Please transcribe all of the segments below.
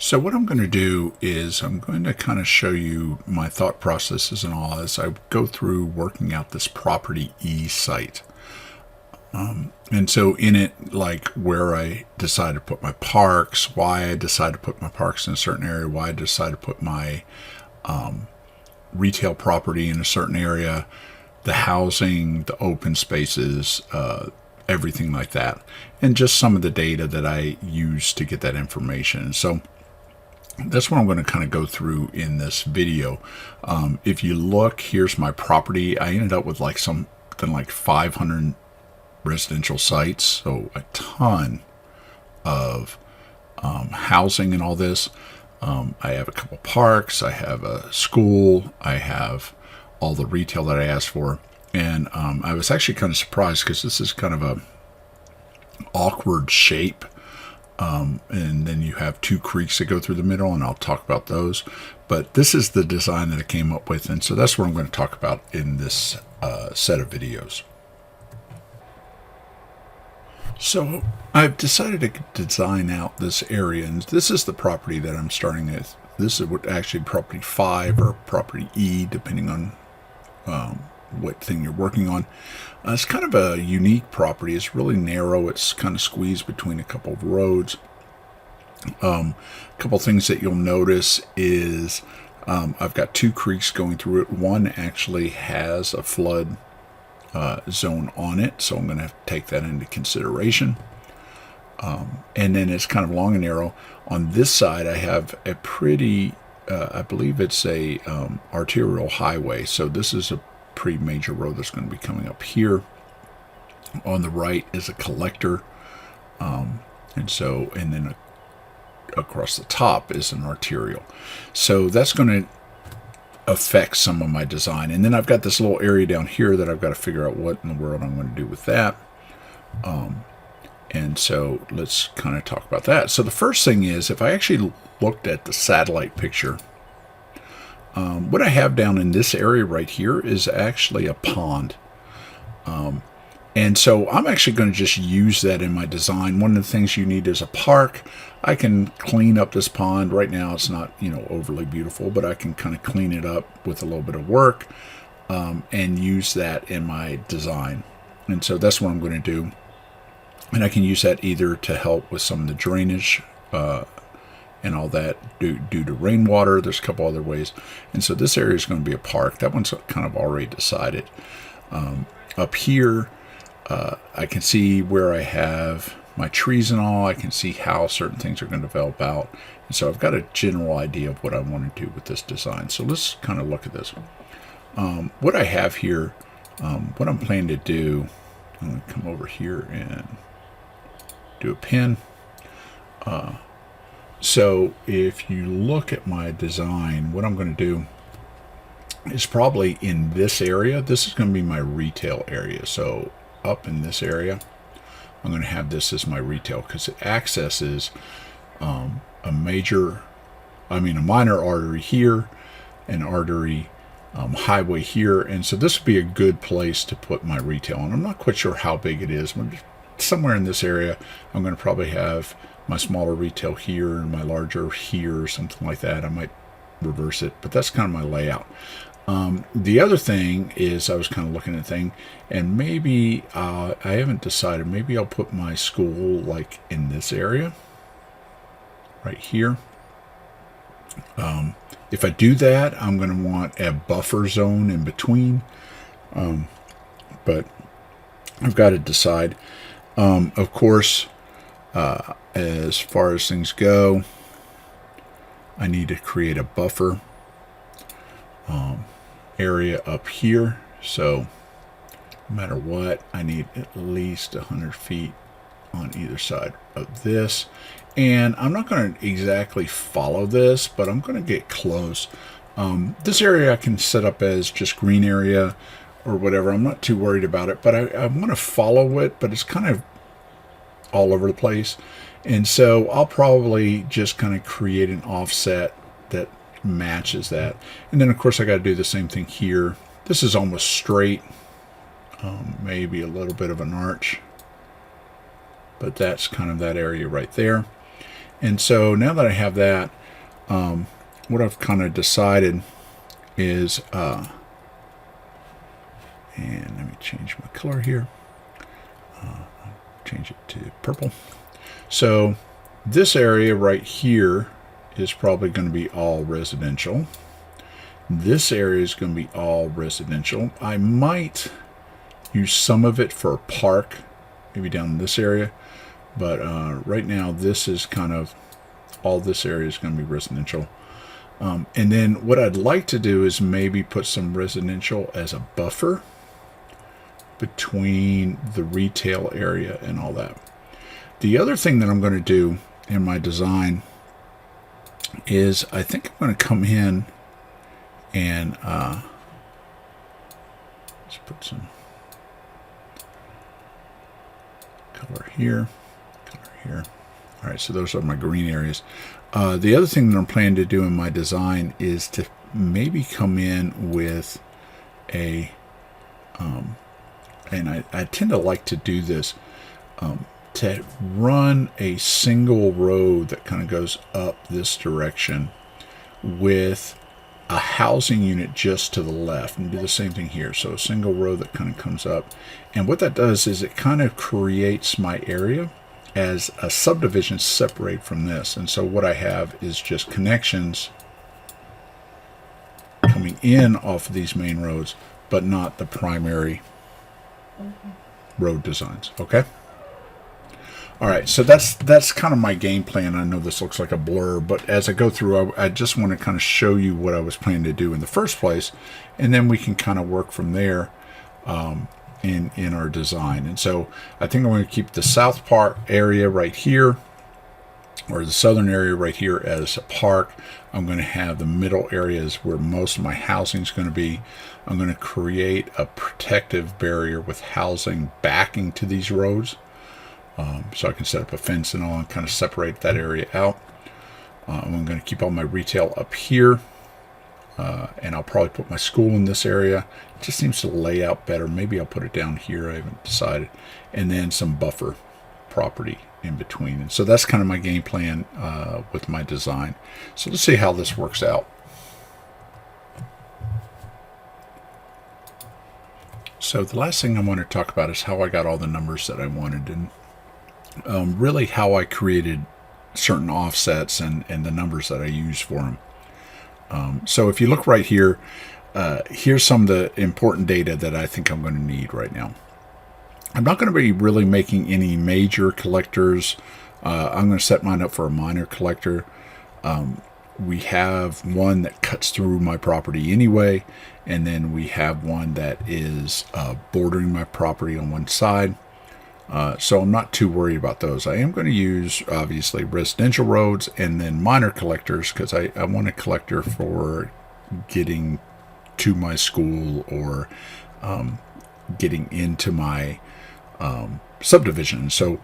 So what I'm going to do is I'm going to kind of show you my thought processes and all as I go through working out this property E site. And so in it, like where I decide to put my parks, why I decide to put my parks in a certain area, why I decide to put my retail property in a certain area, the housing, the open spaces, everything like that. And just some of the data that I use to get that information. So that's what I'm going to kind of go through in this video. If you look, here's my property. I ended up with like something like 500 residential sites, so a ton of housing and all this. I have a couple parks, I have a school, I have all the retail that I asked for. And I was actually kind of surprised because this is kind of a awkward shape. And then you have two creeks that go through the middle, and I'll talk about those. But this is the design that I came up with, and so that's what I'm going to talk about in this set of videos. So I've decided to design out this area, and this is the property that I'm starting with. This is actually property 5 or property E, depending on what thing you're working on. It's kind of a unique property. It's really narrow. It's kind of squeezed between a couple of roads. A couple things that you'll notice is I've got two creeks going through it. One actually has a flood zone on it, so I'm going to have to take that into consideration. And then it's kind of long and narrow. On this side, I have a pretty, I believe it's a arterial highway. So this is a pretty major road that's going to be coming up here. On the right is a collector, and then across the top is an arterial. So that's going to affect some of my design. And then I've got this little area down here that I've got to figure out what in the world I'm going to do with that. And so let's kind of talk about that. So the first thing is, if I actually looked at the satellite picture, what I have down in this area right here is actually a pond. And so I'm actually going to just use that in my design. One of the things you need is a park. I can clean up this pond. Right now it's not, overly beautiful, but I can kind of clean it up with a little bit of work and use that in my design. And so that's what I'm going to do. And I can use that either to help with some of the drainage and all that due to rainwater. There's a couple other ways. And so this area is going to be a park. That one's kind of already decided. Up here, I can see where I have my trees and all. I can see how certain things are going to develop out. And so I've got a general idea of what I want to do with this design. So let's kind of look at this. What I have here, what I'm planning to do, I'm going to come over here and do a pin. So if you look at my design, what I'm going to do is probably in this area. This is going to be my retail area. So up in this area, I'm going to have this as my retail because it accesses a minor artery here, an artery highway here. And so this would be a good place to put my retail. And I'm not quite sure how big it is. Somewhere in this area, I'm going to probably have my smaller retail here and my larger here or something like that. I might reverse it, but that's kind of my layout. The other thing is I was kind of looking at the thing, and maybe I haven't decided. Maybe I'll put my school like in this area right here. If I do that, I'm going to want a buffer zone in between, but I've got to decide. Of course, as far as things go, I need to create a buffer area up here. So no matter what, I need at least 100 feet on either side of this. And I'm not going to exactly follow this, but I'm going to get close. This area I can set up as just green area or whatever. I'm not too worried about it, but I'm going to follow it, but it's kind of all over the place. And so I'll probably just kind of create an offset that matches that. And then of course I got to do the same thing here. This is almost straight, maybe a little bit of an arch, but that's kind of that area right there. And so now that I have that, what I've kind of decided is, and let me change my color here. Change it to purple. So this area right here is probably going to be all residential. This area is going to be all residential. I might use some of it for a park, maybe down in this area. But right now, this is kind of, all this area is going to be residential. And then what I'd like to do is maybe put some residential as a buffer between the retail area and all that. The other thing that I'm going to do in my design is I think I'm going to come in and let's put some color here, color here. All right, so those are my green areas. The other thing that I'm planning to do in my design is to maybe come in with a and I tend to like to do this, to run a single road that kind of goes up this direction with a housing unit just to the left, and do the same thing here. So a single road that kind of comes up. And what that does is it kind of creates my area as a subdivision separate from this. And so what I have is just connections coming in off of these main roads, but not the primary road designs. Okay. All right. So that's kind of my game plan. I know this looks like a blur, but as I go through, I just want to kind of show you what I was planning to do in the first place, and then we can kind of work from there in our design. And so I think I'm going to keep the south part area right here, or the southern area right here, as a park. I'm going to have the middle areas where most of my housing is going to be. I'm going to create a protective barrier with housing backing to these roads, so I can set up a fence and all and kind of separate that area out. I'm going to keep all my retail up here, and I'll probably put my school in this area. It just seems to lay out better. Maybe I'll put it down here. I haven't decided. And then some buffer property in between. And so that's kind of my game plan with my design. So let's see how this works out. So the last thing I want to talk about is how I got all the numbers that I wanted, and really how I created certain offsets and the numbers that I use for them. So if you look right here, here's some of the important data that I think I'm going to need right now. I'm not going to be really making any major collectors. I'm going to set mine up for a minor collector. We have one that cuts through my property anyway, and then we have one that is bordering my property on one side. So I'm not too worried about those. I am going to use, obviously, residential roads and then minor collectors, because I want a collector for getting to my school or getting into my subdivision. So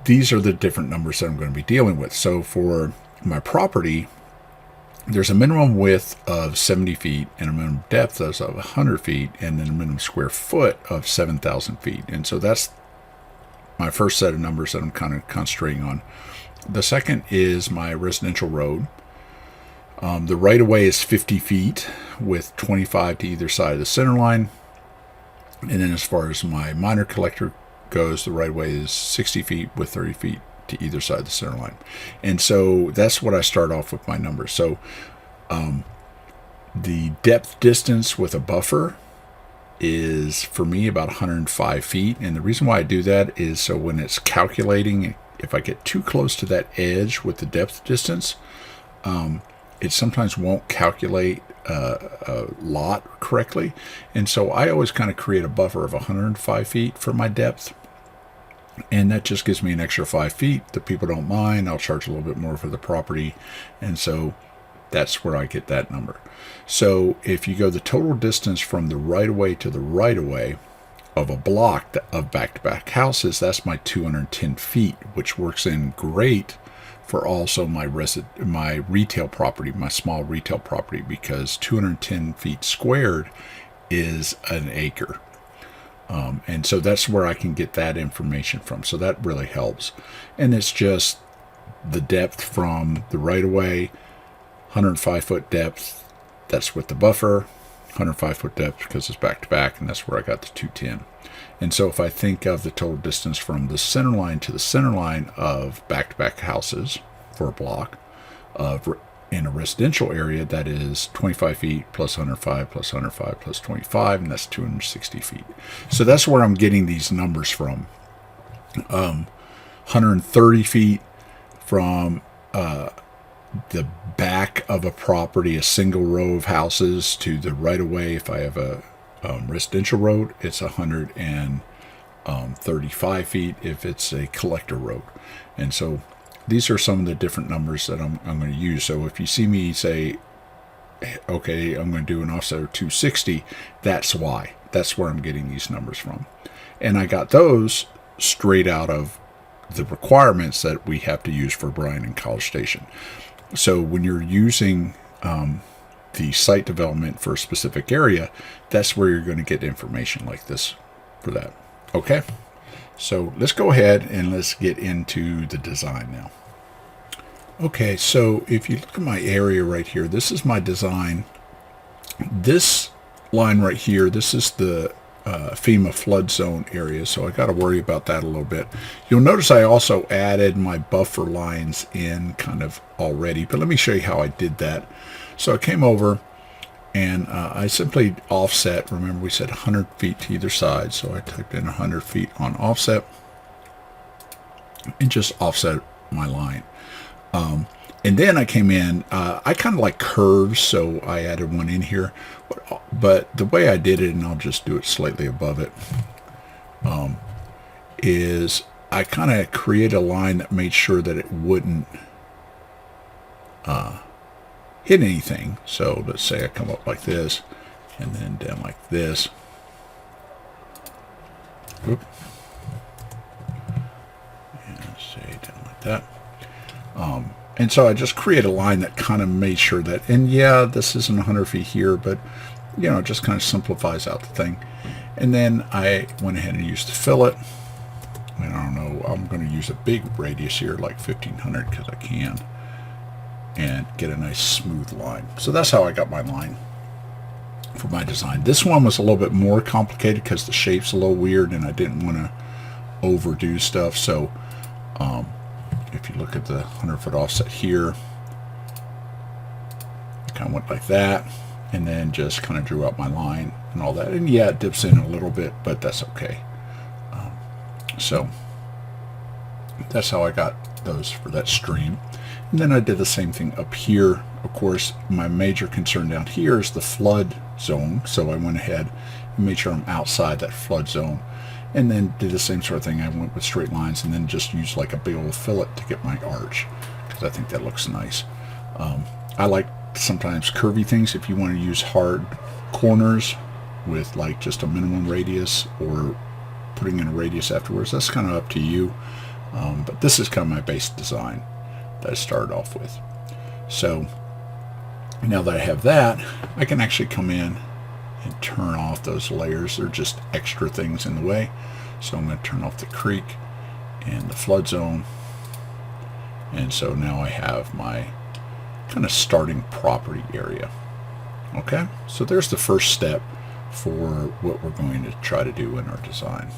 these are the different numbers that I'm going to be dealing with. So for my property, there's a minimum width of 70 feet and a minimum depth of 100 feet, and then a minimum square foot of 7,000 feet. And so that's my first set of numbers that I'm kind of concentrating on. The second is my residential road. The right of way is 50 feet with 25 to either side of the center line. And then as far as my minor collector goes, the right of way is 60 feet with 30 feet to either side of the center line. And so that's what I start off with my numbers. So the depth distance with a buffer is, for me, about 105 feet. And the reason why I do that is so when it's calculating, if I get too close to that edge with the depth distance, it sometimes won't calculate a lot correctly. And so I always kind of create a buffer of 105 feet for my depth. And that just gives me an extra 5 feet. The people don't mind. I'll charge a little bit more for the property. And so that's where I get that number. So if you go the total distance from the right-of-way to the right-of-way of a block of back-to-back houses, that's my 210 feet, which works in great for also my retail property, my small retail property, because 210 feet squared is an acre. And so that's where I can get that information from. So that really helps. And it's just the depth from the right-of-way, 105-foot depth, that's with the buffer, 105-foot depth because it's back-to-back, and that's where I got the 210. And so if I think of the total distance from the center line to the center line of back-to-back houses for a block of in a residential area, that is 25 feet plus 105 plus 105 plus 25, and that's 260 feet. So that's where I'm getting these numbers from. 130 feet from the back of a property, a single row of houses, to the right of way. If I have a residential road, it's 135 feet if it's a collector road. And so these are some of the different numbers that I'm going to use. So if you see me say, okay, I'm going to do an offset of 260, that's why. That's where I'm getting these numbers from. And I got those straight out of the requirements that we have to use for Bryan and College Station. So when you're using the site development for a specific area, that's where you're going to get information like this for that. Okay, so let's go ahead and let's get into the design now. Okay, so if you look at my area right here, this is my design. This line right here, this is the FEMA flood zone area, so I got to worry about that a little bit. You'll notice I also added my buffer lines in kind of already, but let me show you how I did that. So I came over and I simply offset. Remember, we said 100 feet to either side, so I typed in 100 feet on offset and just offset my line. And then I came in, I kind of like curves, so I added one in here. But the way I did it, and I'll just do it slightly above it, is I kind of created a line that made sure that it wouldn't hit anything. So let's say I come up like this, and then down like this. Oop. And say down like that. And so I just create a line that kind of made sure that, and yeah, this isn't 100 feet here, but, you know, it just kind of simplifies out the thing. And then I went ahead and used the fillet. And I don't know, I'm going to use a big radius here, like 1500, because I can, and get a nice smooth line. So that's how I got my line for my design. This one was a little bit more complicated because the shape's a little weird, and I didn't want to overdo stuff. So, if you look at the 100-foot offset here, I kind of went like that, and then just kind of drew out my line and all that. And yeah, it dips in a little bit, but that's okay. So that's how I got those for that stream. And then I did the same thing up here. Of course, my major concern down here is the flood zone, so I went ahead and made sure I'm outside that flood zone. And then did the same sort of thing. I went with straight lines and then just used like a big old fillet to get my arch, because I think that looks nice. I like sometimes curvy things. If you want to use hard corners with like just a minimum radius, or putting in a radius afterwards, that's kind of up to you. But this is kind of my base design that I started off with. So now that I have that, I can actually come in and turn off those layers. They're just extra things in the way. So I'm going to turn off the creek and the flood zone. And so now I have my kind of starting property area. Okay, so there's the first step for what we're going to try to do in our design.